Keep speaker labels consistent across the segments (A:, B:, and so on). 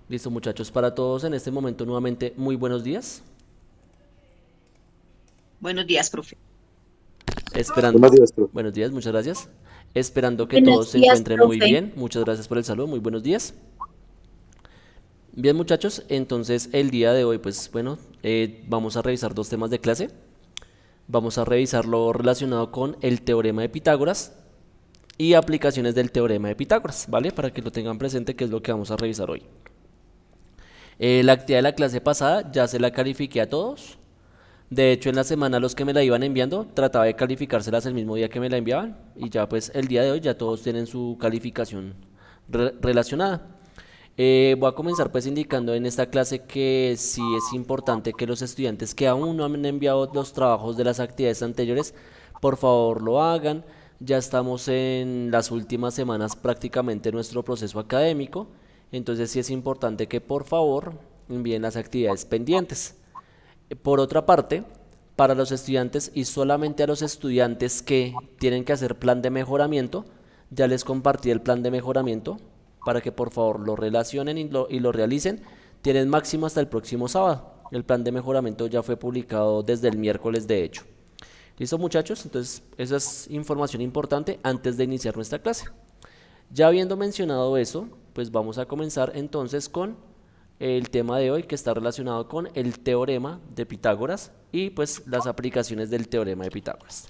A: Listo, muchachos, para todos en este momento nuevamente muy buenos días.
B: Buenos días, profe.
A: Esperando,
C: Buenos días, profe.
A: buenos días, muchas gracias. Esperando que todos
D: Buenos
A: se
D: días,
A: encuentren muy
D: profe.
A: bien. Muchas gracias por el saludo, muy buenos días. Bien, muchachos, entonces el día de hoy, pues bueno, vamos a revisar dos temas de clase. Vamos a revisar lo relacionado con el teorema de Pitágoras y aplicaciones del teorema de Pitágoras, ¿vale? Para que lo tengan presente, que es lo que vamos a revisar hoy. La actividad de la clase pasada ya se la califiqué a todos. De hecho, en la semana los que me la iban enviando, trataba de calificárselas el mismo día que me la enviaban. Y ya pues el día de hoy ya todos tienen su calificación relacionada. Voy a comenzar pues indicando en esta clase que sí es importante que los estudiantes que aún no han enviado los trabajos de las actividades anteriores, por favor lo hagan. Ya estamos en las últimas semanas prácticamente de nuestro proceso académico. Entonces sí es importante que por favor envíen las actividades pendientes. Por otra parte, para los estudiantes y solamente a los estudiantes que tienen que hacer plan de mejoramiento, ya les compartí el plan de mejoramiento para que por favor lo relacionen y lo realicen. Tienen máximo hasta el próximo sábado. El plan de mejoramiento ya fue publicado desde el miércoles, de hecho. ¿Listo, muchachos? Entonces, esa es información importante antes de iniciar nuestra clase. Ya habiendo mencionado eso, pues vamos a comenzar entonces con el tema de hoy, que está relacionado con el teorema de Pitágoras y pues las aplicaciones del teorema de Pitágoras.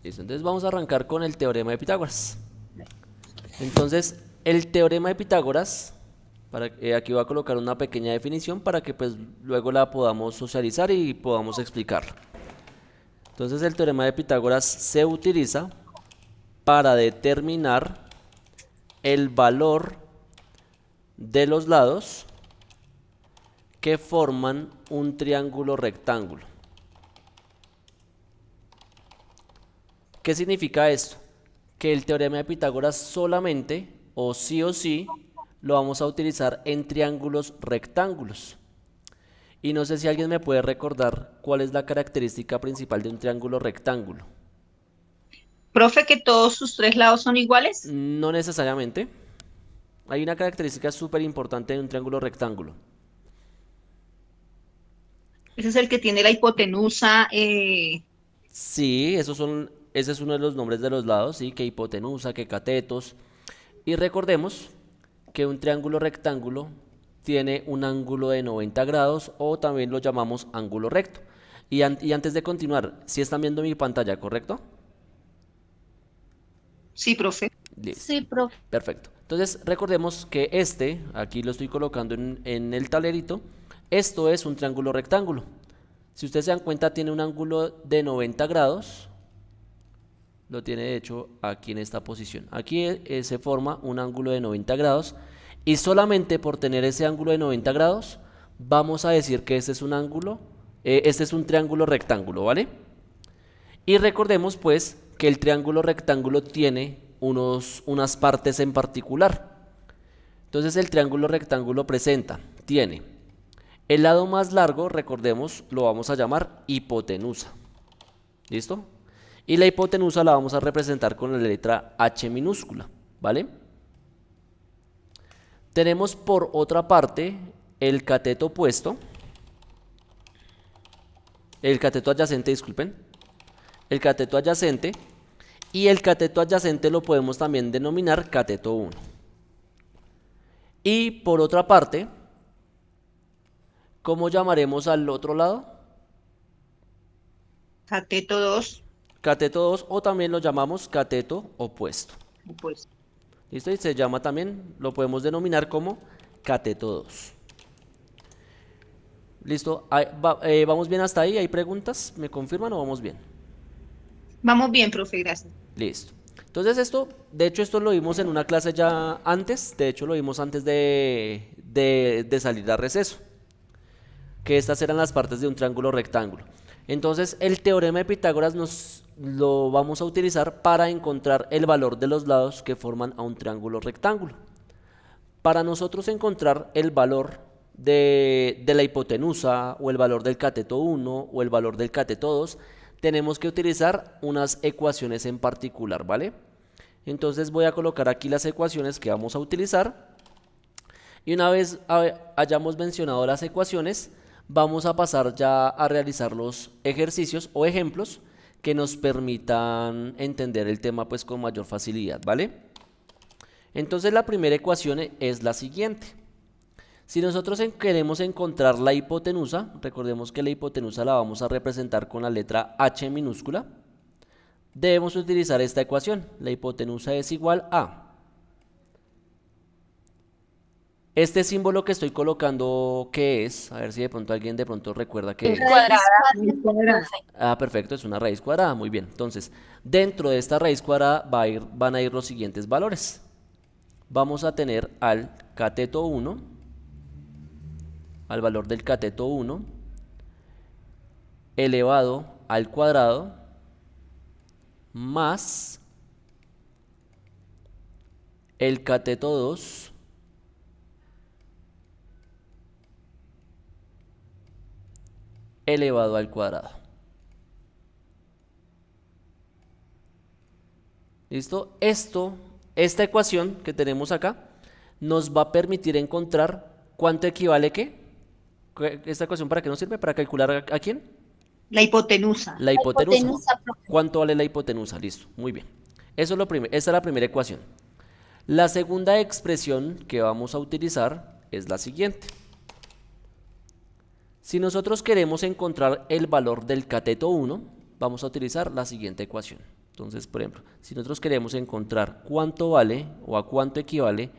A: Listo, entonces vamos a arrancar con el teorema de Pitágoras. Entonces, el teorema de Pitágoras, aquí voy a colocar una pequeña definición para que pues luego la podamos socializar y podamos explicarla. Entonces, el teorema de Pitágoras se utiliza para determinar el valor de los lados que forman un triángulo rectángulo. ¿Qué significa esto? Que el teorema de Pitágoras solamente o sí lo vamos a utilizar en triángulos rectángulos. Y no sé si alguien me puede recordar cuál es la característica principal de un triángulo rectángulo.
B: Profe, que todos sus tres lados son iguales.
A: No necesariamente. Hay una característica súper importante de un triángulo rectángulo.
B: Ese es el que tiene la hipotenusa.
A: Sí, ese es uno de los nombres de los lados, sí, que hipotenusa, que catetos. Y recordemos que un triángulo rectángulo tiene un ángulo de 90 grados o también lo llamamos ángulo recto. Y antes de continuar, si están viendo mi pantalla, ¿correcto?
B: Sí, profe.
A: Listo,
D: Sí, profe.
A: perfecto. Entonces recordemos que aquí lo estoy colocando en el tablerito, esto es un triángulo rectángulo. Si ustedes se dan cuenta, tiene un ángulo de 90 grados, lo tiene de hecho aquí en esta posición. Aquí se forma un ángulo de 90 grados y solamente por tener ese ángulo de 90 grados vamos a decir que este es un triángulo rectángulo, ¿vale? Y recordemos pues que el triángulo rectángulo tiene unas partes en particular. Entonces el triángulo rectángulo tiene el lado más largo, recordemos, lo vamos a llamar hipotenusa. ¿Listo? Y la hipotenusa la vamos a representar con la letra H minúscula, ¿vale? Tenemos por otra parte el cateto opuesto, el cateto adyacente, disculpen, el cateto adyacente, y el cateto adyacente lo podemos también denominar cateto 1. Y por otra parte, ¿cómo llamaremos al otro lado?
B: Cateto 2.
A: Cateto 2 o también lo llamamos cateto opuesto.
B: Pues,
A: ¿Listo? Y se llama también, lo podemos denominar como cateto 2. ¿Listo? ¿Vamos bien hasta ahí? ¿Hay preguntas? ¿Me confirman o vamos bien?
B: vamos bien, profe, gracias.
A: Listo. Entonces de hecho esto lo vimos en una clase ya antes, de hecho lo vimos antes de salir a receso, que estas eran las partes de un triángulo rectángulo. Entonces el teorema de Pitágoras nos lo vamos a utilizar para encontrar el valor de los lados que forman a un triángulo rectángulo. Para nosotros encontrar el valor de la hipotenusa o el valor del cateto 1 o el valor del cateto 2, tenemos que utilizar unas ecuaciones en particular, ¿vale? Entonces voy a colocar aquí las ecuaciones que vamos a utilizar. Y una vez hayamos mencionado las ecuaciones, vamos a pasar ya a realizar los ejercicios o ejemplos que nos permitan entender el tema pues con mayor facilidad, ¿vale? Entonces la primera ecuación es la siguiente. Si nosotros queremos encontrar la hipotenusa, recordemos que la hipotenusa la vamos a representar con la letra H minúscula, debemos utilizar esta ecuación. La hipotenusa es igual a este símbolo que estoy colocando, ¿qué es? A ver si de pronto alguien de pronto recuerda qué es.
C: Cuadrada.
B: Cuadrada.
A: Ah, perfecto, es una raíz cuadrada, muy bien. Entonces, dentro de esta raíz cuadrada van a ir los siguientes valores. Vamos a tener al cateto 1, al valor del cateto 1, elevado al cuadrado, más el cateto 2, elevado al cuadrado. ¿Listo? Esta ecuación que tenemos acá nos va a permitir encontrar cuánto equivale qué. ¿Esta ecuación para qué nos sirve? ¿Para calcular a quién?
B: La hipotenusa.
A: La hipotenusa.
C: Hipotenusa, profe.
A: ¿Cuánto vale la hipotenusa? Listo, muy bien. Eso es esa es la primera ecuación. La segunda expresión que vamos a utilizar es la siguiente. Si nosotros queremos encontrar el valor del cateto 1, vamos a utilizar la siguiente ecuación. Entonces, por ejemplo, si nosotros queremos encontrar cuánto vale o a cuánto equivale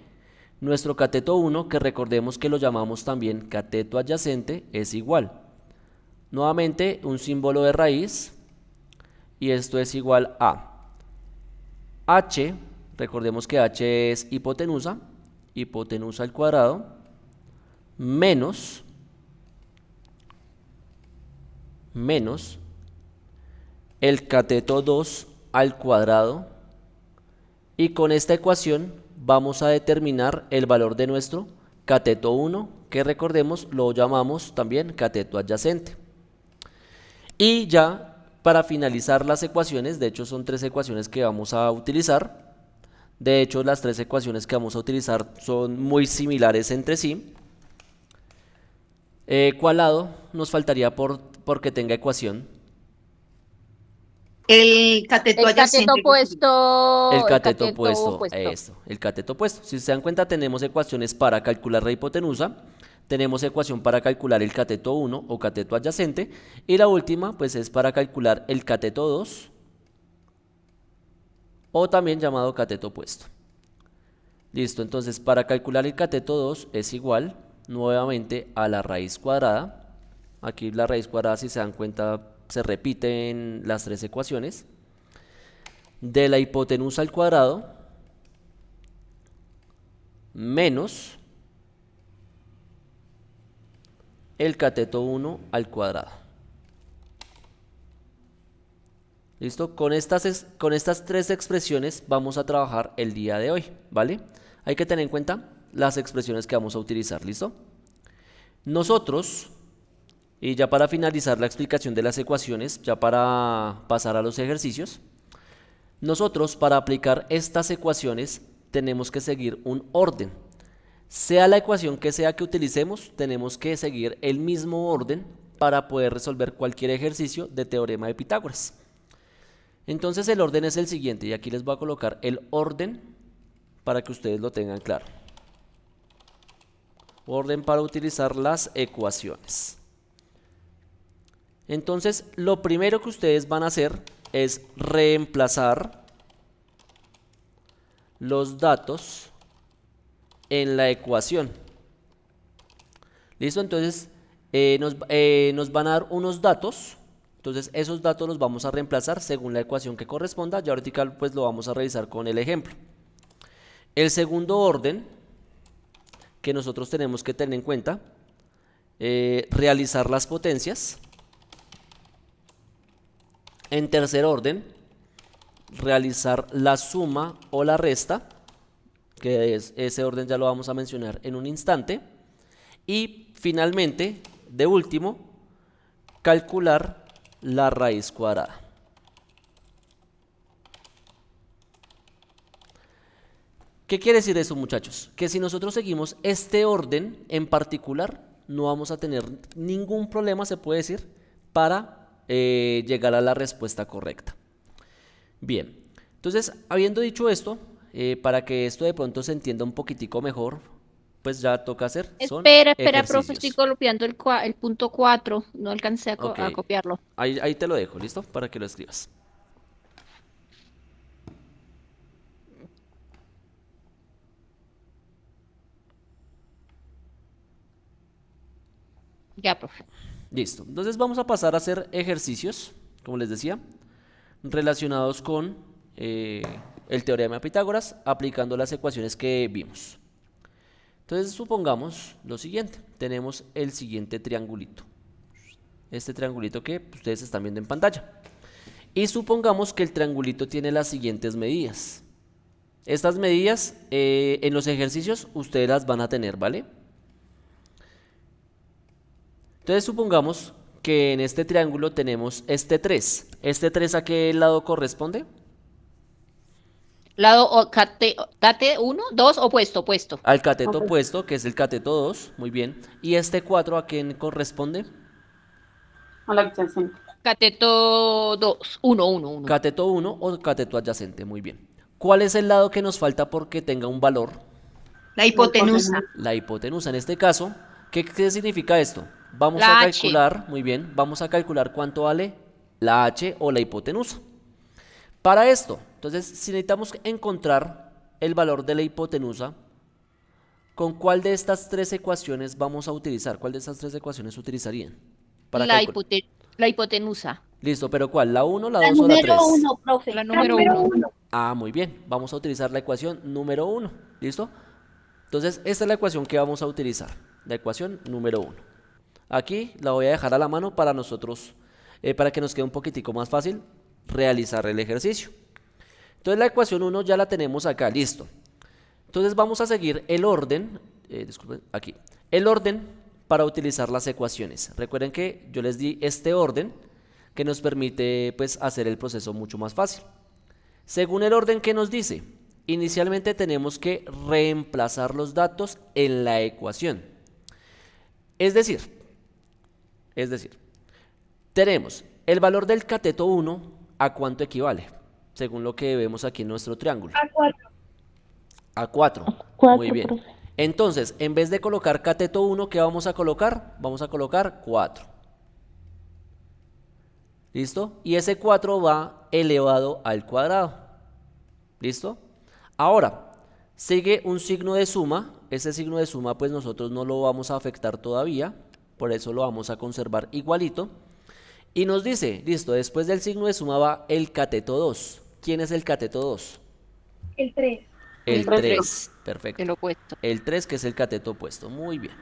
A: nuestro cateto 1, que recordemos que lo llamamos también cateto adyacente, es igual. Nuevamente, un símbolo de raíz, y esto es igual a H, recordemos que H es hipotenusa al cuadrado, menos el cateto 2 al cuadrado, y con esta ecuación vamos a determinar el valor de nuestro cateto 1, que recordemos lo llamamos también cateto adyacente. Y ya para finalizar las ecuaciones, de hecho son 3 ecuaciones que vamos a utilizar. De hecho las 3 ecuaciones que vamos a utilizar son muy similares entre sí. ¿Cuál lado nos faltaría porque tenga ecuación?
B: El cateto
C: El
B: adyacente.
C: cateto opuesto.
A: El cateto opuesto, esto, el cateto opuesto. Si se dan cuenta, tenemos ecuaciones para calcular la hipotenusa, tenemos ecuación para calcular el cateto 1 o cateto adyacente, y la última pues es para calcular el cateto 2, o también llamado cateto opuesto. Listo, entonces para calcular el cateto 2 es igual nuevamente a la raíz cuadrada. Aquí la raíz cuadrada, si se dan cuenta, se repite en las 3 ecuaciones, de la hipotenusa al cuadrado menos el cateto 1 al cuadrado. ¿Listo? Con estas 3 expresiones vamos a trabajar el día de hoy, ¿vale? Hay que tener en cuenta las expresiones que vamos a utilizar, ¿listo? Nosotros, y ya para finalizar la explicación de las ecuaciones, ya para pasar a los ejercicios, nosotros para aplicar estas ecuaciones tenemos que seguir un orden. Sea la ecuación que sea que utilicemos, tenemos que seguir el mismo orden para poder resolver cualquier ejercicio de teorema de Pitágoras. Entonces el orden es el siguiente, y aquí les voy a colocar el orden para que ustedes lo tengan claro. Orden para utilizar las ecuaciones. Entonces, lo primero que ustedes van a hacer es reemplazar los datos en la ecuación. ¿Listo? Entonces, nos van a dar unos datos. Entonces, esos datos los vamos a reemplazar según la ecuación que corresponda. Ya ahorita pues lo vamos a revisar con el ejemplo. El segundo orden que nosotros tenemos que tener en cuenta, realizar las potencias. En tercer orden, realizar la suma o la resta, que ese orden ya lo vamos a mencionar en un instante. Y finalmente, de último, calcular la raíz cuadrada. ¿Qué quiere decir eso, muchachos? Que si nosotros seguimos este orden en particular, no vamos a tener ningún problema, se puede decir, para llegar a la respuesta correcta. Bien, entonces, habiendo dicho esto, para que esto de pronto se entienda un poquitico mejor, pues ya toca hacer, son
C: Espera, profe, estoy
A: ejercicios.
C: copiando el punto 4. No alcancé
A: Ok,
C: a copiarlo.
A: ahí te lo dejo, ¿listo? Para que lo escribas.
C: Ya, profe.
A: Listo, entonces vamos a pasar a hacer ejercicios, como les decía, relacionados con el teorema de Pitágoras, aplicando las ecuaciones que vimos. Entonces supongamos lo siguiente, tenemos el siguiente triangulito, este triangulito que ustedes están viendo en pantalla. Y supongamos que el triangulito tiene las siguientes medidas. Estas medidas en los ejercicios ustedes las van a tener, ¿vale? Entonces supongamos que en este triángulo tenemos este 3. ¿Este 3 a qué lado corresponde?
C: Cate 1, 2, opuesto.
A: Al cateto opuesto, que es el cateto 2, muy bien. ¿Y este 4 a quién corresponde?
D: A la adyacente.
C: Cateto 2, 1.
A: Cateto 1 o cateto adyacente, muy bien. ¿Cuál es el lado que nos falta porque tenga un valor?
B: La hipotenusa.
A: La hipotenusa. En este caso, ¿qué significa esto? Vamos
C: La
A: a
C: H.
A: calcular, muy bien, vamos a calcular cuánto vale la H o la hipotenusa. Para esto, entonces, si necesitamos encontrar el valor de la hipotenusa, ¿con cuál de estas tres ecuaciones vamos a utilizar? ¿Cuál de estas tres ecuaciones utilizarían? Para
C: La,
A: calcular.
C: la hipotenusa.
A: Listo, pero ¿cuál? ¿La 1, la
D: La
A: 2 o la 3?
D: número 1, profe.
C: La número uno.
A: Ah, muy bien. Vamos a utilizar la ecuación número 1. ¿Listo? Entonces, esta es la ecuación que vamos a utilizar. La ecuación número 1. Aquí la voy a dejar a la mano para nosotros, para que nos quede un poquitico más fácil realizar el ejercicio. Entonces, la ecuación 1 ya la tenemos acá, listo. Entonces, vamos a seguir el orden, disculpen, aquí, el orden para utilizar las ecuaciones. Recuerden que yo les di este orden que nos permite pues hacer el proceso mucho más fácil. Según el orden que nos dice, inicialmente tenemos que reemplazar los datos en la ecuación. Es decir, tenemos el valor del cateto 1 a cuánto equivale, según lo que vemos aquí en nuestro triángulo.
D: A 4.
A: A 4.
D: 4,
A: Muy bien.
D: profe.
A: Entonces, en vez de colocar cateto 1, ¿qué vamos a colocar? Vamos a colocar 4. ¿Listo? Y ese 4 va elevado al cuadrado. ¿Listo? Ahora, sigue un signo de suma. Ese signo de suma, pues nosotros no lo vamos a afectar todavía. Por eso lo vamos a conservar igualito. Y nos dice, listo, después del signo de suma va el cateto 2. ¿Quién es el cateto 2?
D: El 3.
A: El
C: El
A: 3.
C: tres.
A: Perfecto.
C: El opuesto.
A: El 3, que es el cateto opuesto. Muy bien.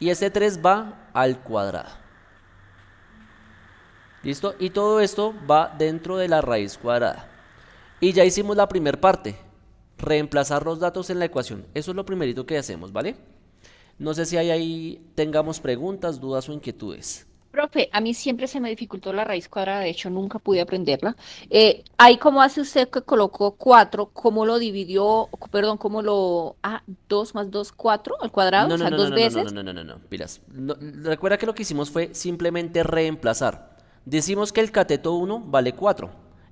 A: Y ese 3 va al cuadrado. ¿Listo? Y todo esto va dentro de la raíz cuadrada. Y ya hicimos la primera parte. Reemplazar los datos en la ecuación. Eso es lo primerito que hacemos, ¿vale? No sé si ahí tengamos preguntas, dudas o inquietudes.
C: Profe, a mí siempre se me dificultó la raíz cuadrada, de hecho nunca pude aprenderla. Ahí, ¿cómo hace usted que colocó 4? ¿Cómo lo dividió? Perdón, ¿cómo lo... 2 más 2, 4 al cuadrado?
A: No,
C: O
A: no,
C: sea,
A: no, no,
C: dos
A: no, no, no,
C: veces.
A: no, no, no, no, pilas. Recuerda que lo que hicimos fue simplemente reemplazar. Decimos que el cateto 1 vale 4.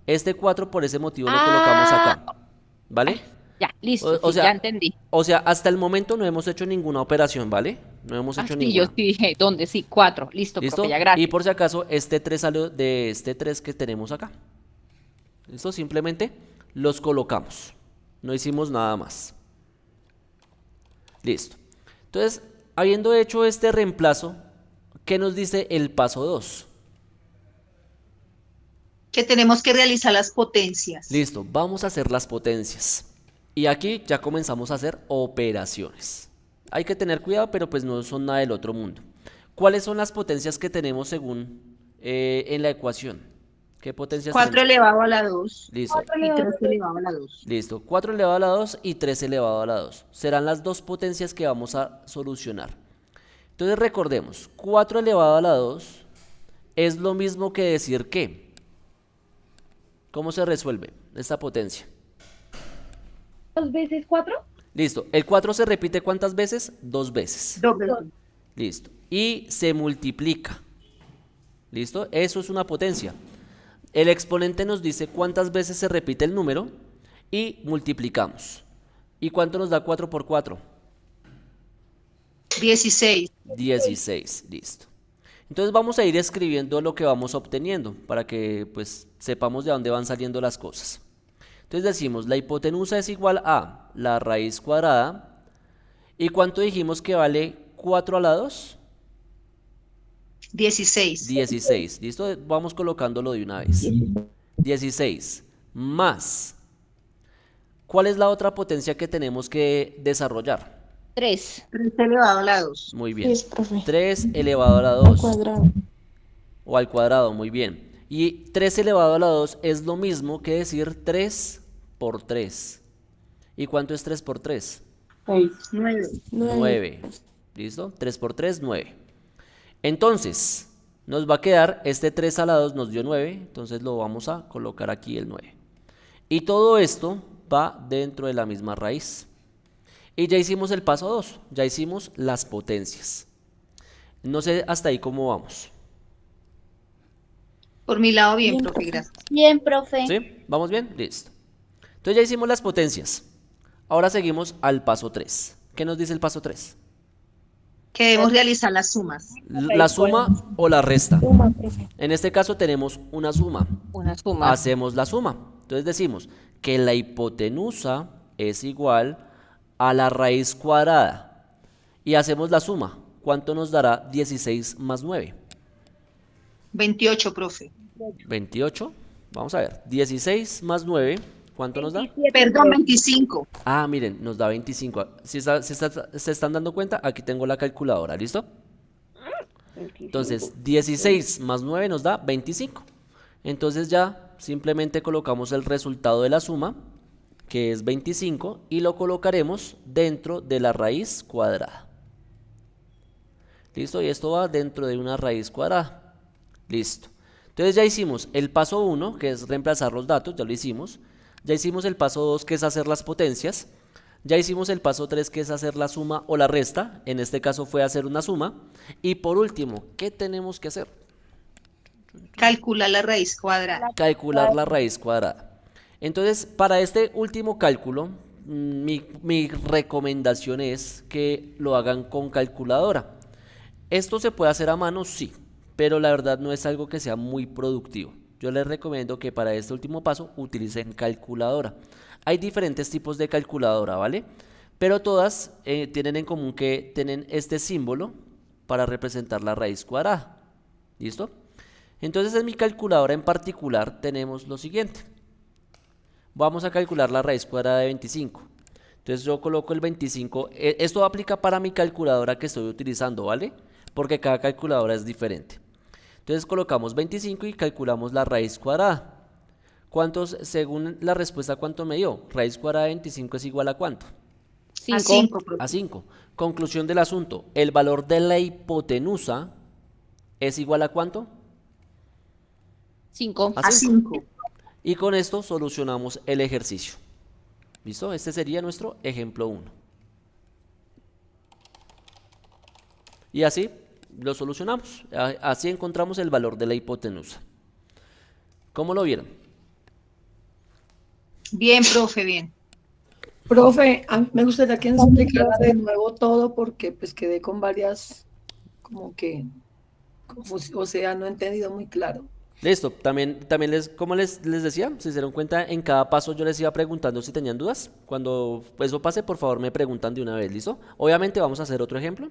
A: Este 4 por ese motivo lo colocamos acá. ¿Vale?
C: Ya, listo,
A: O
C: sí, ya
A: sea,
C: entendí.
A: hasta el momento no hemos hecho ninguna operación, ¿vale? No hemos hecho
C: Sí, yo
A: ninguna.
C: sí dije, ¿dónde? Sí, 4. Listo,
A: ¿Listo?
C: profe, ya,
A: Y
C: gracias.
A: por si acaso, este 3 salió de este 3 que tenemos acá. ¿Listo? Simplemente los colocamos. No hicimos nada más. Listo. Entonces, habiendo hecho este reemplazo, ¿qué nos dice el paso 2?
B: Que tenemos que realizar las potencias.
A: Listo, vamos a hacer las potencias. Y aquí ya comenzamos a hacer operaciones. Hay que tener cuidado, pero pues no son nada del otro mundo. ¿Cuáles son las potencias que tenemos según en la ecuación? ¿Qué potencias
B: 4
A: tenemos?
B: elevado a la 2
A: Listo,
B: y 3 elevado a la 2.
A: listo. 4 elevado a la 2 y 3 elevado a la 2. Serán las dos potencias que vamos a solucionar. Entonces recordemos, 4 elevado a la 2 es lo mismo que decir que. ¿Cómo se resuelve esta potencia?
D: ¿2 veces 4?
A: Listo. El 4 se repite ¿cuántas veces? 2 veces.
B: Doble.
A: Listo. Y se multiplica. ¿Listo? Eso es una potencia. El exponente nos dice cuántas veces se repite el número y multiplicamos. ¿Y cuánto nos da 4 por 4?
B: 16.
A: 16. Listo. Entonces vamos a ir escribiendo lo que vamos obteniendo para que pues sepamos de dónde van saliendo las cosas. Entonces decimos, la hipotenusa es igual a la raíz cuadrada. ¿Y cuánto dijimos que vale 4 a la 2?
B: 16.
A: 16. ¿Listo? Vamos colocándolo de una vez. 16 más. ¿Cuál es la otra potencia que tenemos que desarrollar?
C: 3.
B: 3 elevado a la 2.
A: Muy bien.
E: Sí, profe.
A: 3 elevado a la
E: Al
A: 2
E: cuadrado.
A: o al cuadrado, muy bien. Y 3 elevado a la 2 es lo mismo que decir 3 por 3. ¿Y cuánto es 3 por 3?
D: 6.
B: 9.
A: 9. ¿Listo? 3 por 3, 9. Entonces, nos va a quedar este 3 a la 2 nos dio 9, entonces lo vamos a colocar aquí el 9. Y todo esto va dentro de la misma raíz. Y ya hicimos el paso 2, ya hicimos las potencias. No sé hasta ahí cómo vamos.
B: Por mi lado, bien,
E: Bien,
B: profe,
E: profe.
B: gracias.
D: Bien, profe.
A: ¿Sí? ¿Vamos bien? Listo. Entonces ya hicimos las potencias. Ahora seguimos al paso 3. ¿Qué nos dice el paso 3?
B: Que debemos realizar las sumas.
A: La suma o la resta.
E: Suma, profe.
A: En este caso tenemos una suma.
C: Una suma.
A: Hacemos la suma. Entonces decimos que la hipotenusa es igual a la raíz cuadrada. Y hacemos la suma. ¿Cuánto nos dará 16 más 9?
B: 28, profe.
A: 28. Vamos a ver. 16 más 9. ¿Cuánto nos da?
B: Perdón, 25.
A: Ah, miren, nos da 25. Si se están dando cuenta, aquí tengo la calculadora. ¿Listo? Entonces, 16 más 9 nos da 25. Entonces ya simplemente colocamos el resultado de la suma, que es 25, y lo colocaremos dentro de la raíz cuadrada. ¿Listo? Y esto va dentro de una raíz cuadrada. Listo. Entonces ya hicimos el paso 1, que es reemplazar los datos, ya lo hicimos. Ya hicimos el paso 2, que es hacer las potencias. Ya hicimos el paso 3, que es hacer la suma o la resta. En este caso fue hacer una suma. Y por último, ¿qué tenemos que hacer?
B: Calcula la raíz cuadrada.
A: Calcular la raíz cuadrada. Entonces, para este último cálculo, mi recomendación es que lo hagan con calculadora. ¿Esto se puede hacer a mano? Sí, pero la verdad no es algo que sea muy productivo. Yo les recomiendo que para este último paso utilicen calculadora. Hay diferentes tipos de calculadora, ¿vale? Pero todas tienen en común que tienen este símbolo para representar la raíz cuadrada. ¿Listo? Entonces en mi calculadora en particular tenemos lo siguiente. Vamos a calcular la raíz cuadrada de 25. Entonces yo coloco el 25. Esto aplica para mi calculadora que estoy utilizando, ¿vale? Porque cada calculadora es diferente. Entonces colocamos 25 y calculamos la raíz cuadrada. ¿Cuántos, según la respuesta, cuánto me dio? Raíz cuadrada de 25 es igual a ¿cuánto?
B: A
C: 5.
B: 5, profe.
A: A 5. Conclusión del asunto. El valor de la hipotenusa es igual a ¿cuánto?
C: 5.
A: A
B: A
A: 5.
B: 5.
A: Y con esto solucionamos el ejercicio. ¿Listo? Este sería nuestro ejemplo 1. Y así lo solucionamos. Así encontramos el valor de la hipotenusa. ¿Cómo lo vieron?
B: Bien, profe, bien.
F: Profe, a mí me gustaría que nos explicara de nuevo todo porque pues quedé con varias, como que, o sea, no he entendido muy claro.
A: Listo. También como les decía, si se dieron cuenta, en cada paso yo les iba preguntando si tenían dudas. Cuando eso pase, por favor me preguntan de una vez, ¿listo? Obviamente vamos a hacer otro ejemplo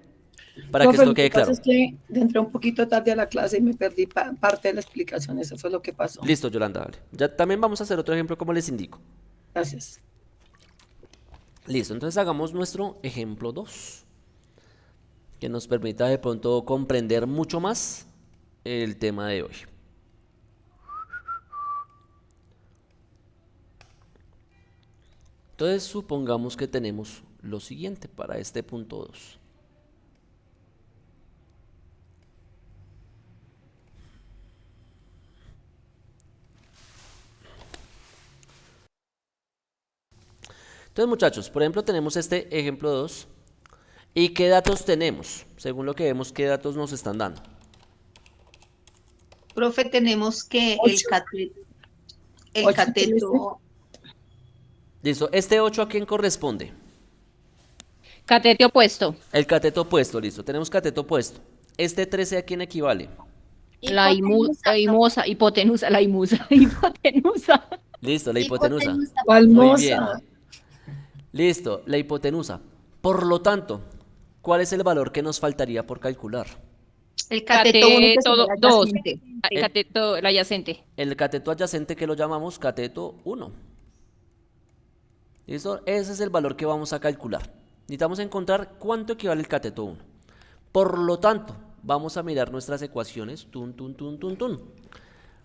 A: para que
F: Profe,
A: esto
F: lo que
A: quede
F: pasa
A: claro.
F: es que entré un poquito tarde a la clase y me perdí parte de la explicación, eso fue lo que pasó.
A: Listo, Yolanda, vale. Ya también vamos a hacer otro ejemplo como les indico.
F: Gracias.
A: Listo, entonces hagamos nuestro ejemplo 2, que nos permita de pronto comprender mucho más el tema de hoy. Entonces supongamos que tenemos lo siguiente para este punto 2. Entonces, muchachos, por ejemplo, tenemos este ejemplo 2. ¿Y qué datos tenemos? Según lo que vemos, ¿qué datos nos están dando?
B: Profe, tenemos que el
F: Ocho.
B: el
F: Ocho,
B: cateto,
A: Listo. ¿Este 8 a quién corresponde?
C: Catete opuesto.
A: El cateto opuesto, listo. Tenemos cateto opuesto. ¿Este 13 a quién equivale?
C: La hipotenusa, la hipotenusa.
A: Listo, la hipotenusa. Muy bien.
F: Palmosa.
A: Listo, la hipotenusa. Por lo tanto, ¿cuál es el valor que nos faltaría por calcular?
B: el cateto 1 que
C: Cateto
B: sería
C: 2.
B: adyacente.
C: Cateto, el adyacente.
A: El cateto adyacente que lo llamamos cateto 1. ¿Listo? Ese es el valor que vamos a calcular. Necesitamos encontrar cuánto equivale el cateto 1. Por lo tanto, vamos a mirar nuestras ecuaciones. Tun, tun, tun, tun, tun.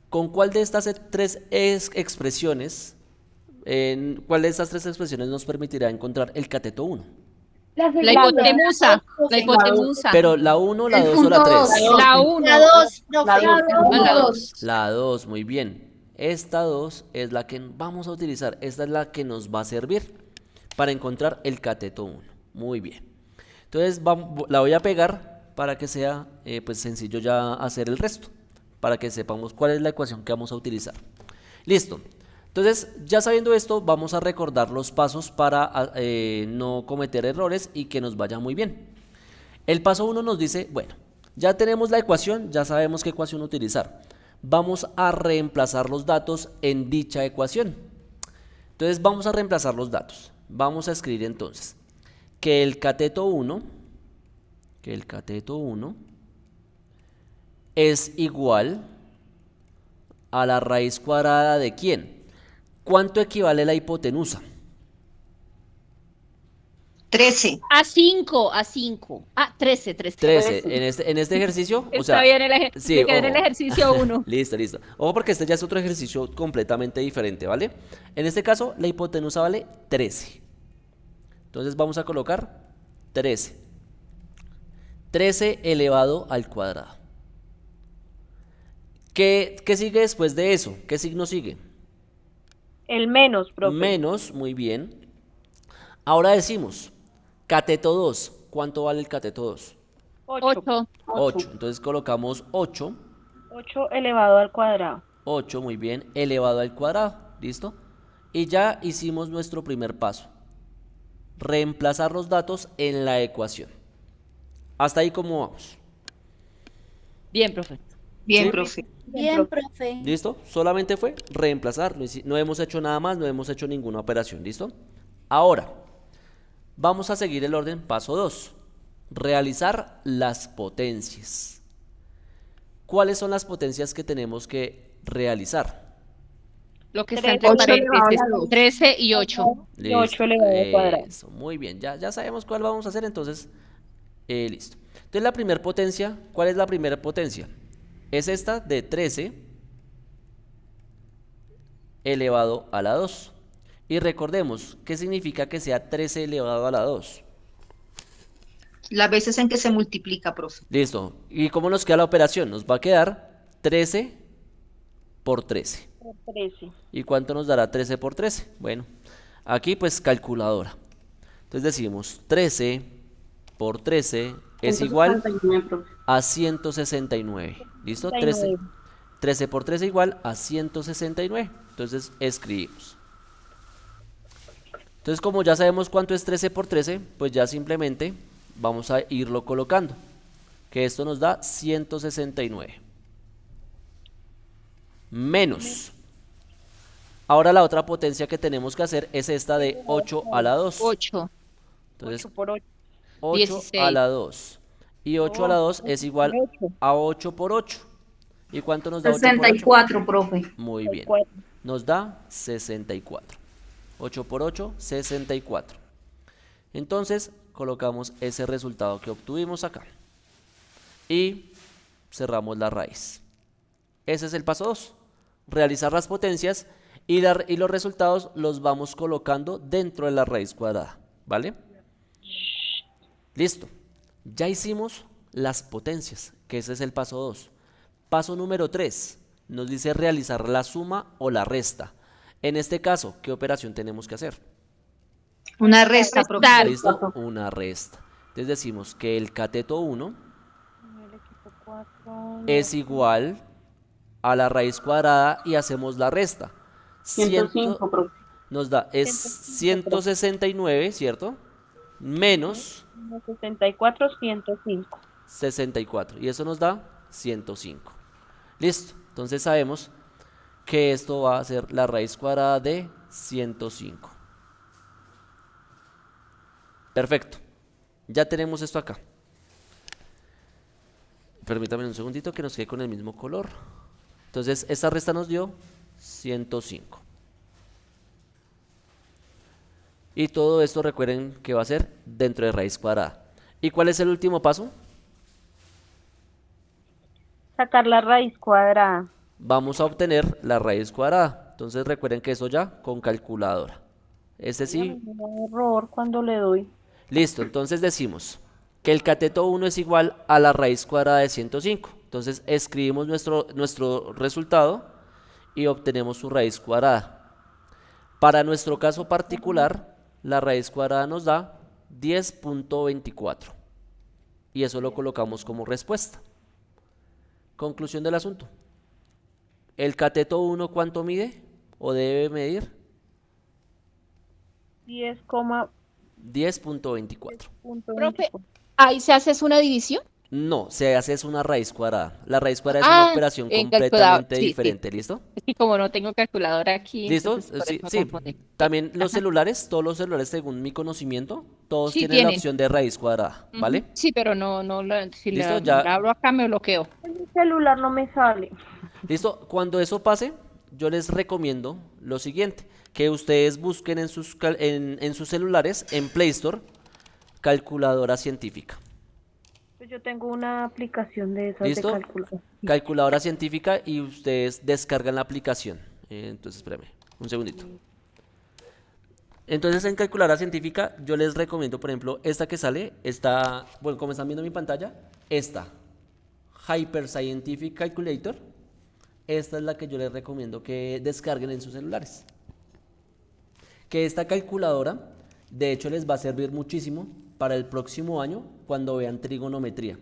A: ¿Con cuál de estas expresiones, cuál de estas tres expresiones nos permitirá encontrar el cateto 1?
C: La hipotenusa. La hipotenusa.
A: Pero la 1, la 2 o la 3.
C: La 1.
D: La 2,
C: La 2.
A: La 2, muy bien. Esta 2 es la que vamos a utilizar. Esta es la que nos va a servir para encontrar el cateto 1. Muy bien. Entonces la voy a pegar para que sea pues sencillo ya hacer el resto. Para que sepamos cuál es la ecuación que vamos a utilizar. Listo. Entonces, ya sabiendo esto, vamos a recordar los pasos para no cometer errores y que nos vaya muy bien. El paso 1 nos dice, bueno, ya tenemos la ecuación, ya sabemos qué ecuación utilizar. Vamos a reemplazar los datos en dicha ecuación. Entonces, vamos a reemplazar los datos. Vamos a escribir entonces que el cateto 1 es igual a la raíz cuadrada de ¿quién? ¿Cuánto equivale la hipotenusa?
B: 13.
C: A 5. 13.
A: 13. En este ejercicio, o sea,
C: Está bien
A: sí,
C: me quedé en el
A: ojo.
C: ejercicio 1.
A: Listo. Ojo porque este ya es otro ejercicio completamente diferente, ¿vale? En este caso, la hipotenusa vale 13. Entonces vamos a colocar 13. 13 elevado al cuadrado. ¿Qué sigue después de eso? ¿Qué signo sigue?
D: El menos, profe.
A: Menos, muy bien. Ahora decimos, cateto 2. ¿Cuánto vale el cateto 2?
C: 8.
A: 8. Entonces colocamos 8.
D: 8 elevado al cuadrado.
A: 8, muy bien, elevado al cuadrado. ¿Listo? Y ya hicimos nuestro primer paso. Reemplazar los datos en la ecuación. Hasta ahí, ¿cómo vamos?
C: Bien, profe.
B: Bien,
A: ¿Sí?
B: profe.
E: Bien, profe.
A: ¿Listo? Solamente fue reemplazar. No hemos hecho nada más, no hemos hecho ninguna operación. ¿Listo? Ahora, vamos a seguir el orden paso 2. Realizar las potencias. ¿Cuáles son las potencias que tenemos que realizar?
C: Lo que está
D: 13,
C: entre
B: 8 elevado a
C: paréntesis.
B: la 2.
C: 13 y 8.
D: Y 8 elevado al cuadrado.
A: Eso, muy bien. Ya sabemos cuál vamos a hacer, entonces, listo. Entonces, la primera potencia, ¿cuál es la primera potencia? Es esta de 13 elevado a la 2. Y recordemos, ¿qué significa que sea 13 elevado a la 2?
B: Las veces en que se multiplica, profe.
A: Listo. ¿Y cómo nos queda la operación? Nos va a quedar 13 por 13.
D: 13.
A: ¿Y cuánto nos dará 13 por 13? Bueno, aquí pues calculadora. Entonces decimos 13 por 13 es igual a 169. ¿Listo? 13 por 13 igual a 169. Entonces escribimos. Entonces, como ya sabemos cuánto es 13 por 13, pues ya simplemente vamos a irlo colocando. Que esto nos da 169. Menos. Ahora la otra potencia que tenemos que hacer es esta de 8 a la 2.
C: 8.
A: Entonces,
D: 8 por 8.
A: 8
C: 16.
A: a la 2. Y 8 a la 2 es igual a 8 por 8. ¿Y cuánto nos da 8 por 8?
E: 64, profe.
A: Muy bien. Nos da 64. 8 por 8, 64. Entonces, colocamos ese resultado que obtuvimos acá. Y cerramos la raíz. Ese es el paso 2. Realizar las potencias y los resultados los vamos colocando dentro de la raíz cuadrada. ¿Vale? Listo. Ya hicimos las potencias, que ese es el paso 2. Paso número 3. Nos dice realizar la suma o la resta. En este caso, ¿qué operación tenemos que hacer?
B: Una resta,
C: Restar.
B: profesor.
A: ¿Listo? Una resta. Entonces decimos que el cateto 1
D: El equipo 4,
A: es igual a la raíz cuadrada y hacemos la resta.
E: 105, profe.
A: Nos da, es
D: 105, profe.
A: 169, ¿cierto? Menos
D: 64, 105.
A: 64. Y eso nos da 105. Listo. Entonces sabemos que esto va a ser la raíz cuadrada de 105. Perfecto. Ya tenemos esto acá. Permítame un segundito que nos quede con el mismo color. Entonces, esta resta nos dio 105. Y todo esto recuerden que va a ser dentro de raíz cuadrada. ¿Y cuál es el último paso?
D: Sacar la raíz cuadrada.
A: Vamos a obtener la raíz cuadrada. Entonces recuerden que eso ya con calculadora. Este sí.
D: Me da error cuando le doy.
A: Listo, entonces decimos que el cateto 1 es igual a la raíz cuadrada de 105. Entonces escribimos nuestro resultado y obtenemos su raíz cuadrada. Para nuestro caso particular, la raíz cuadrada nos da 10.24. Y eso lo colocamos como respuesta. Conclusión del asunto. ¿El cateto 1 cuánto mide o debe medir? 10.24.
C: Profe, ahí se hace es una división.
A: No, se hace es una raíz cuadrada. La raíz cuadrada es
C: Ah,
A: una operación
C: en
A: completamente
C: calculadora, sí,
A: diferente, ¿listo?
C: Es que como no tengo calculadora aquí,
A: ¿Listo?
C: entonces por
A: Sí,
C: eso me
A: sí.
C: confundí.
A: También los
C: Ajá.
A: celulares, todos los celulares según mi conocimiento, todos
C: Sí,
A: tienen la
C: tienen.
A: opción de raíz cuadrada, ¿vale?
C: Ujú. Sí, pero si
A: ¿Listo?
C: la
A: Ya,
C: abro acá me bloqueo.
D: En mi celular no me sale.
A: ¿listo? Cuando eso pase, yo les recomiendo lo siguiente, que ustedes busquen en sus celulares, en Play Store, calculadora científica.
D: Pues yo tengo una aplicación de esas
A: ¿Listo?
D: de cálculo.
A: Calculadora científica y ustedes descargan la aplicación. Entonces, espérame, un segundito. Entonces, en calculadora científica, yo les recomiendo, por ejemplo, esta que sale, esta, bueno, como están viendo en mi pantalla, esta, Hyper Scientific Calculator. Esta es la que yo les recomiendo que descarguen en sus celulares. Que esta calculadora, de hecho, les va a servir muchísimo para el próximo año cuando vean trigonometría.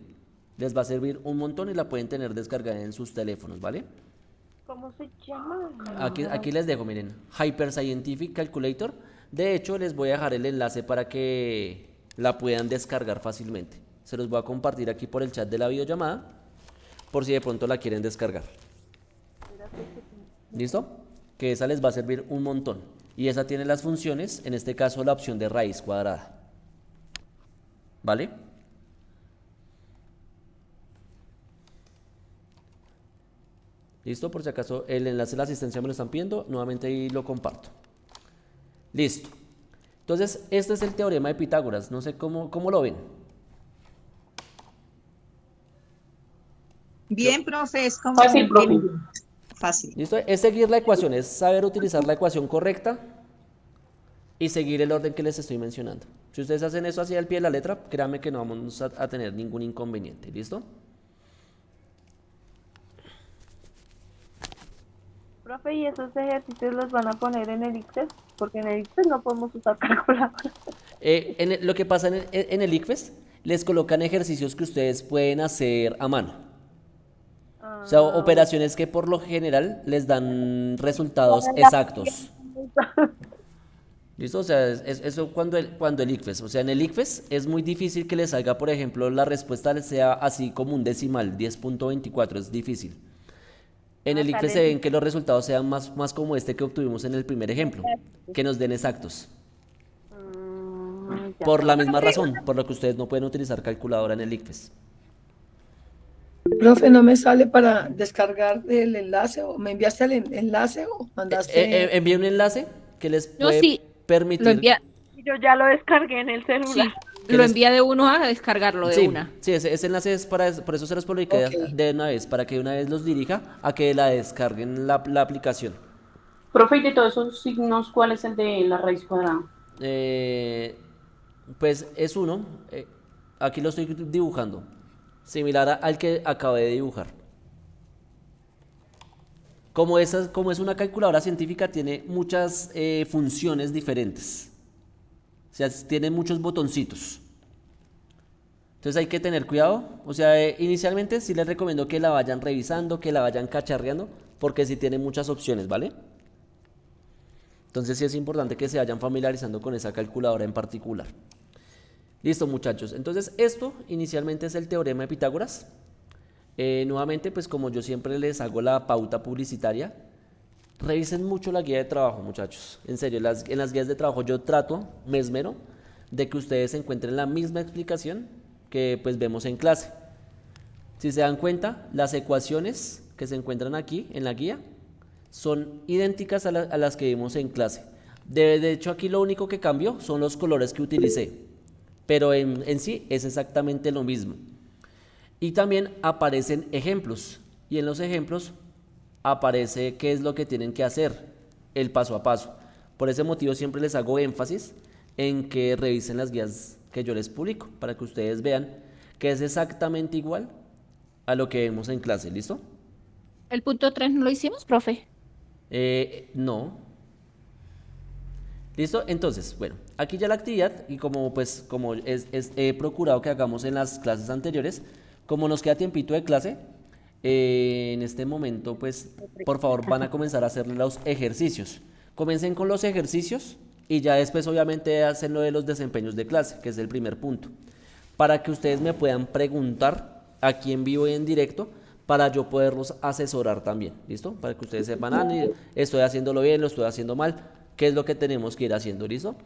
A: Les va a servir un montón y la pueden tener descargada en sus teléfonos, ¿vale?
D: ¿Cómo se llama?
A: Aquí les dejo, miren, Hyper Scientific Calculator. De hecho, les voy a dejar el enlace para que la puedan descargar fácilmente. Se los voy a compartir aquí por el chat de la videollamada, por si de pronto la quieren descargar. ¿Listo? Que esa les va a servir un montón. Y esa tiene las funciones, en este caso la opción de raíz cuadrada. ¿Vale? ¿Listo? Por si acaso el enlace de la asistencia me lo están pidiendo, nuevamente ahí lo comparto. Listo. Entonces, este es el teorema de Pitágoras. No sé cómo lo ven.
B: Bien, profe, es como
E: Fácil, profe.
B: fácil.
A: ¿Listo? Es seguir la ecuación, es saber utilizar la ecuación correcta y seguir el orden que les estoy mencionando. Si ustedes hacen eso así al pie de la letra, créanme que no vamos a tener ningún inconveniente. ¿Listo?
D: Profe, ¿y esos ejercicios los van a poner en el ICFES? Porque en el ICFES no podemos usar calculadora.
A: Lo que pasa en el ICFES, les colocan ejercicios que ustedes pueden hacer a mano. O sea, operaciones que por lo general les dan resultados exactos. ¿Listo? O sea, eso cuando el ICFES. O sea, en el ICFES es muy difícil que les salga, por ejemplo, la respuesta sea así como un decimal, 10.24, es difícil. En el ICFES se ven que los resultados sean más como este que obtuvimos en el primer ejemplo, que nos den exactos.
D: Ya.
A: Por la misma razón, por lo que ustedes no pueden utilizar calculadora en el ICFES.
F: Profe, no me sale para descargar el enlace, o me enviaste el enlace o mandaste.
A: Envié un enlace que les
C: No,
A: puede
C: sí,
A: permitir.
C: lo envía,
D: Yo ya lo descargué en el
C: sí,
D: celular.
A: ¿Qué
C: lo
A: les-
C: envía de uno a descargarlo de
A: Sí,
C: una.
A: sí, ese enlace es por eso se los publiqué
F: Ok.
A: de una vez, para que de una vez los dirija a que la descarguen la aplicación.
E: Profe, y de todos esos signos, ¿cuál es el de la raíz cuadrada?
A: Pues es uno, aquí lo estoy dibujando, similar al que acabé de dibujar. Como es una calculadora científica, tiene muchas funciones diferentes. O sea, tiene muchos botoncitos. Entonces hay que tener cuidado. O sea, inicialmente sí les recomiendo que la vayan revisando, que la vayan cacharreando, porque sí tiene muchas opciones, ¿vale? Entonces sí es importante que se vayan familiarizando con esa calculadora en particular. Listo, muchachos. Entonces esto inicialmente es el teorema de Pitágoras. Nuevamente, pues como yo siempre les hago la pauta publicitaria, revisen mucho la guía de trabajo, muchachos. En serio, en las guías de trabajo yo trato, me esmero, de que ustedes encuentren la misma explicación que pues vemos en clase. Si se dan cuenta, las ecuaciones que se encuentran aquí en la guía son idénticas a las que vimos en clase. De hecho, aquí lo único que cambió son los colores que utilicé, pero en sí es exactamente lo mismo. Y también aparecen ejemplos, y en los ejemplos aparece qué es lo que tienen que hacer, el paso a paso. Por ese motivo siempre les hago énfasis en que revisen las guías que yo les publico, para que ustedes vean que es exactamente igual a lo que vemos en clase, ¿listo?
C: El punto 3 no lo hicimos, profe.
A: No. ¿Listo? Entonces, bueno, aquí ya la actividad, y como he procurado que hagamos en las clases anteriores, como nos queda tiempito de clase, en este momento, pues, por favor, van a comenzar a hacer los ejercicios. Comiencen con los ejercicios y ya después, obviamente, hacen lo de los desempeños de clase, que es el primer punto, para que ustedes me puedan preguntar aquí en vivo y en directo, para yo poderlos asesorar también, ¿listo? Para que ustedes sepan, estoy haciéndolo bien, lo estoy haciendo mal, qué es lo que tenemos que ir haciendo, ¿listo?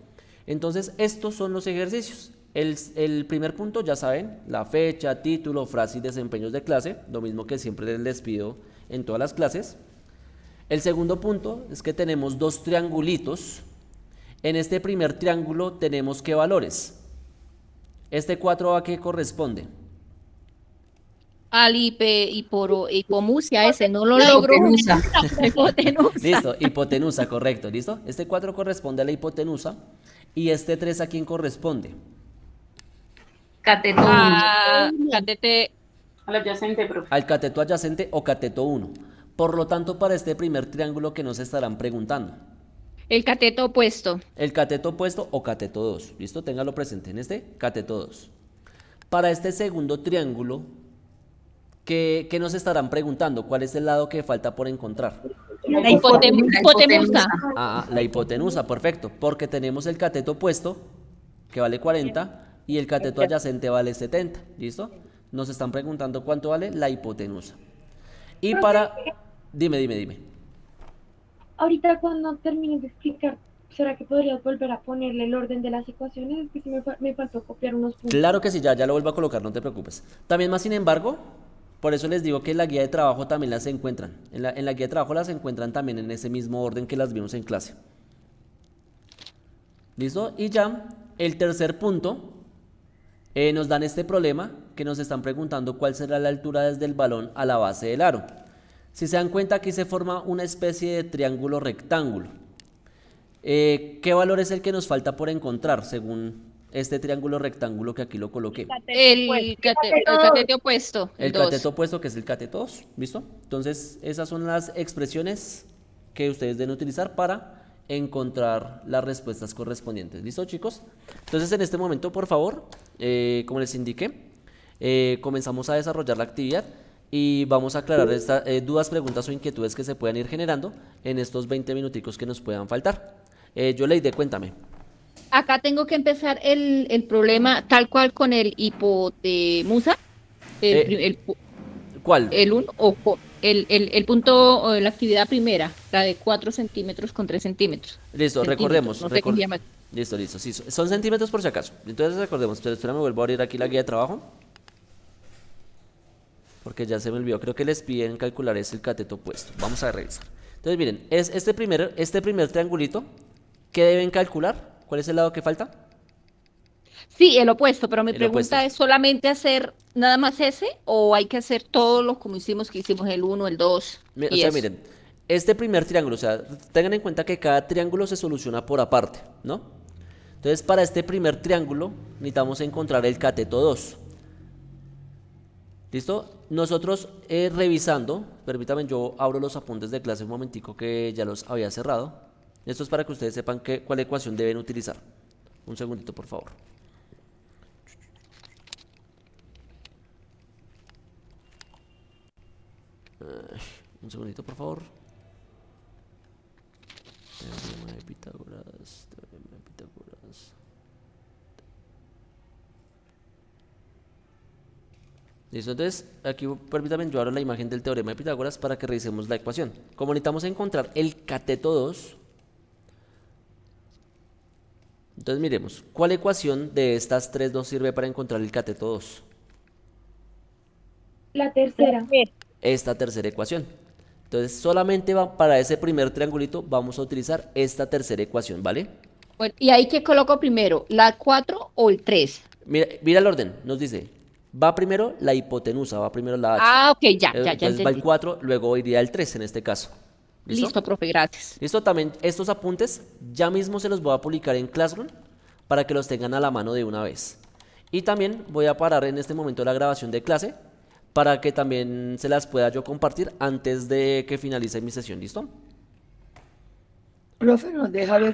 A: Entonces, estos son los ejercicios. El primer punto, ya saben, la fecha, título, frase y desempeños de clase, lo mismo que siempre les pido en todas las clases. El segundo punto es que tenemos dos triangulitos. En este primer triángulo tenemos ¿qué valores? Este 4 ¿a qué corresponde?
C: Al hipomucia ese, no lo logro.
G: Hipotenusa.
C: Hipotenusa.
A: Listo, hipotenusa, correcto, ¿listo? Este 4 corresponde a la hipotenusa y este 3 ¿a quién corresponde?
G: Cateto 1.
C: Catete.
E: Al adyacente, profe.
A: Al cateto adyacente o cateto 1. Por lo tanto, para este primer triángulo, ¿qué nos estarán preguntando?
C: El cateto opuesto.
A: El cateto opuesto o cateto 2. ¿Listo? Téngalo presente en este cateto 2. Para este segundo triángulo, ¿qué nos estarán preguntando? ¿Cuál es el lado que falta por encontrar?
B: La hipotenusa.
C: Hipotenusa.
A: La hipotenusa, perfecto. Porque tenemos el cateto opuesto, que vale 40, y el cateto adyacente vale 70. ¿Listo? Nos están preguntando cuánto vale la hipotenusa. Y para... Dime.
H: Ahorita cuando termines de explicar, ¿será que podrías volver a ponerle el orden de las ecuaciones? Es que sí me faltó copiar unos puntos.
A: Claro que sí, ya lo vuelvo a colocar, no te preocupes. También más sin embargo, por eso les digo que en la guía de trabajo también las encuentran. En la guía de trabajo las encuentran también en ese mismo orden que las vimos en clase. ¿Listo? Y ya, el tercer punto, nos dan este problema que nos están preguntando cuál será la altura desde el balón a la base del aro. Si se dan cuenta, aquí se forma una especie de triángulo rectángulo. ¿Qué valor es el que nos falta por encontrar según este triángulo rectángulo que aquí lo coloqué?
C: El catete opuesto.
A: El
C: dos.
A: cateto opuesto, que es el cateto 2, ¿listo? Entonces, esas son las expresiones que ustedes deben utilizar para encontrar las respuestas correspondientes. ¿Listo, chicos? Entonces, en este momento, por favor, como les indiqué, comenzamos a desarrollar la actividad y vamos a aclarar estas dudas, preguntas o inquietudes que se puedan ir generando en estos 20 minuticos que nos puedan faltar. Yoleide, cuéntame.
C: Acá tengo que empezar el problema tal cual con el hipotenusa.
A: ¿Cuál?
C: El uno, o el punto, o la actividad primera, la de 4 centímetros con 3 centímetros.
A: Listo,
C: Centímetros,
A: recordemos.
C: no sé cómo se llama.
A: Listo, sí, son centímetros por si acaso. Entonces recordemos, espera, me vuelvo a abrir aquí la guía de trabajo. Porque ya se me olvidó, creo que les piden calcular es el cateto opuesto. Vamos a revisar. Entonces miren, es este primer triangulito, ¿qué deben calcular? ¿Cuál es el lado que falta?
C: Sí, el opuesto, pero mi
A: El
C: pregunta
A: opuesto.
C: es solamente hacer nada más ese o hay que hacer todos los como hicimos, que hicimos el 1, el 2
A: O
C: y
A: sea,
C: eso.
A: miren, este primer triángulo, o sea, tengan en cuenta que cada triángulo se soluciona por aparte, ¿no? Entonces, para este primer triángulo necesitamos encontrar el cateto 2. ¿Listo? Nosotros revisando, permítanme, yo abro los apuntes de clase un momentico que ya los había cerrado. Esto es para que ustedes sepan cuál ecuación deben utilizar. Un segundito, por favor. Un segundito, por favor. Teorema de Pitágoras, teorema de Pitágoras. Listo, entonces aquí permítame, yo abro la imagen del teorema de Pitágoras para que revisemos la ecuación. Como necesitamos encontrar el cateto 2, entonces miremos, ¿cuál ecuación de estas tres nos sirve para encontrar el cateto 2?
H: La tercera.
A: Esta tercera ecuación. Entonces solamente para ese primer triangulito vamos a utilizar esta tercera ecuación, ¿vale?
C: Bueno, ¿y ahí qué coloco primero? ¿La 4 o el 3?
A: Mira el orden, nos dice, va primero la hipotenusa, va primero la H.
C: Ah, ok, ya
A: Entonces va el
C: entendí.
A: 4, luego iría el 3 en este caso. ¿Listo?
C: Listo, profe, gracias.
A: Listo, también estos apuntes ya mismo se los voy a publicar en Classroom para que los tengan a la mano de una vez. Y también voy a parar en este momento la grabación de clase para que también se las pueda yo compartir antes de que finalice mi sesión, ¿listo?
F: Profe, nos deja ver